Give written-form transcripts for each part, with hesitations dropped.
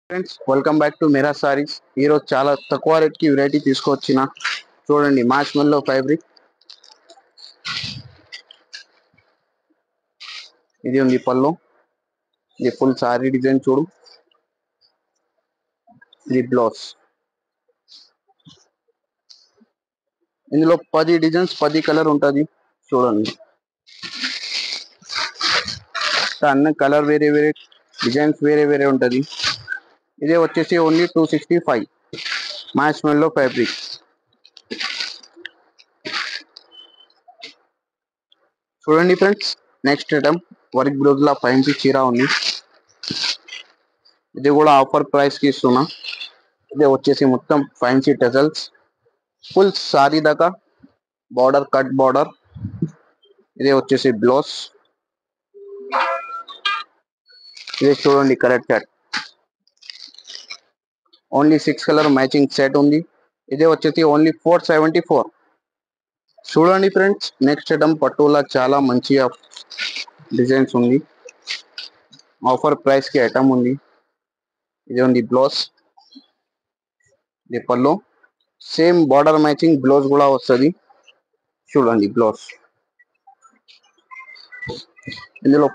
Friends welcome back to మీరా సారీస్. ఈరోజు చాలా తక్కువ రేట్కి వెరైటీ తీసుకొచ్చిన చూడండి. మార్ష్మెల్లో ఫ్యాబ్రిక్ ఇది ఉంది. పళ్ళు ఇది ఫుల్ సారీ డిజైన్ చూడు. ఇది బ్లౌజ్. ఇందులో 10 డిజైన్స్ 10 కలర్ ఉంటుంది చూడండి. అన్ని కలర్ వేరే వేరే, డిజైన్స్ వేరే వేరే ఉంటుంది. ఇదే వచ్చేసి ఓన్లీ 265 మార్ష్మెల్లో ఫ్యాబ్రిక్. చూడండి friends, next item work blouse లా ఫ్యాన్సీ చీర ఉంది. ఇది కూడా ఆఫర్ ప్రైస్ కి ఇస్తున్నా. ఇదే వచ్చేసి మొత్తం ఫ్యాన్సీ టెజల్స్, ఫుల్ సారీ దాకా బార్డర్, కట్ బార్డర్. ఇదే వచ్చేసి బ్లౌజ్. ఇదే చూడండి colour chart. Only 6 colour matching set ఉంది. ఇదే వచ్చేసి ఓన్లీ 474. చూడండి ఫ్రెండ్స్, నెక్స్ట్ ఐటమ్ పట్టులా చాలా మంచిగా డిజైన్స్ ఉంది. ఆఫర్ ప్రైస్ కి ఐటమ్ ఉంది. ఇది ఉంది బ్లౌజ్. ఇది పళ్ళు, సేమ్ బార్డర్ మ్యాచింగ్ బ్లౌజ్ కూడా వస్తుంది. చూడండి బ్లౌజ్. ఇందులో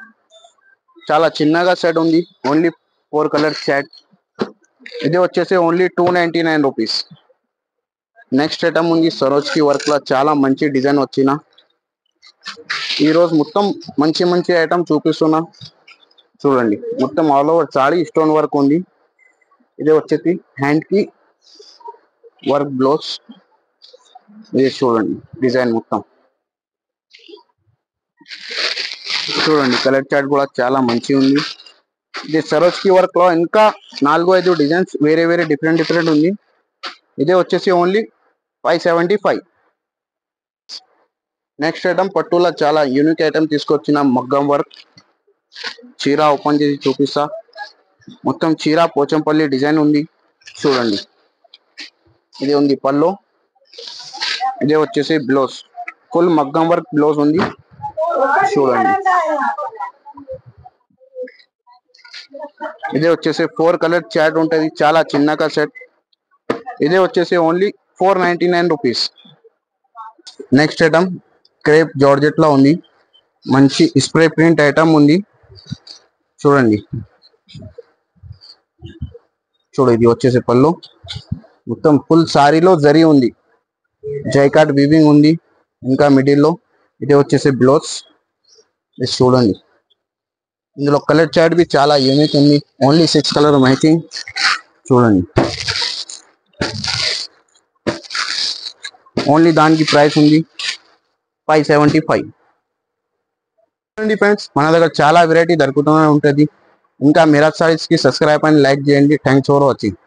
చాలా చిన్నగా సెట్ ఉంది. Only 4 colour set. ఇది వచ్చేసి ఓన్లీ 299 రూపీస్. నెక్స్ట్ ఐటమ్ ఉంది సరోజ్కి వర్క్ లో చాలా మంచి డిజైన్ వచ్చిన. ఈరోజు మొత్తం మంచి మంచి ఐటమ్ చూపిస్తున్నా చూడండి. మొత్తం all over sorry stone work ఉంది. ఇది వచ్చేసి హ్యాండ్ కి వర్క్ బ్లౌజ్. ఇది చూడండి డిజైన్ మొత్తం. చూడండి కలర్ చార్ట్ కూడా చాలా మంచిగా ఉంది. ఇది సరోజ్కి వర్క్ లో ఇంకా 4-5 డిజైన్స్ వేరే వేరే డిఫరెంట్ ఉంది. ఇదే వచ్చేసి ఓన్లీ 575. నెక్స్ట్ ఐటమ్ పట్టులా చాలా యూనిక్ ఐటమ్ తీసుకొచ్చిన మగ్గం వర్క్ చీర. ఓపెన్ చేసి చూపిస్తా. మొత్తం చీర పోచంపల్లి డిజైన్ ఉంది చూడండి. ఇది ఉంది పళ్ళు. ఇదే వచ్చేసి బ్లౌజ్, ఫుల్ మగ్గం వర్క్ బ్లౌజ్ ఉంది చూడండి. ఇదే వచ్చేసి 4 కలర్ చార్ట్ ఉంటుంది, చాలా చిన్నగా సెట్. ఇదే వచ్చేసి only 499 rupees. Next item crepe georgette లో ఉంది. మంచి స్ప్రే ప్రింట్ ఐటమ్ ఉంది చూడండి. ఇది వచ్చేసి పళ్ళు, మొత్తం ఫుల్ సారీలో జరీ ఉంది, జైకాట్ వీవింగ్ ఉంది ఇంకా మిడిల్ లో. ఇదే వచ్చేసి బ్లౌజ్. ఇది చూడండి. ఇందులో కలర్ చార్ట్ బి చాలా యూనిక్ ఉంది. ఓన్లీ 6 కలర్ మ్యాచింగ్ చూడండి. ఓన్లీ దానికి ప్రైస్ ఉంది 575. చూడండి ఫ్రెండ్స్, మన దగ్గర చాలా వెరైటీ దొరుకుతూనే ఉంటుంది. ఇంకా మీరా సారీస్ కి సబ్స్క్రైబ్ అండ్ లైక్ చేయండి. Thanks for watching.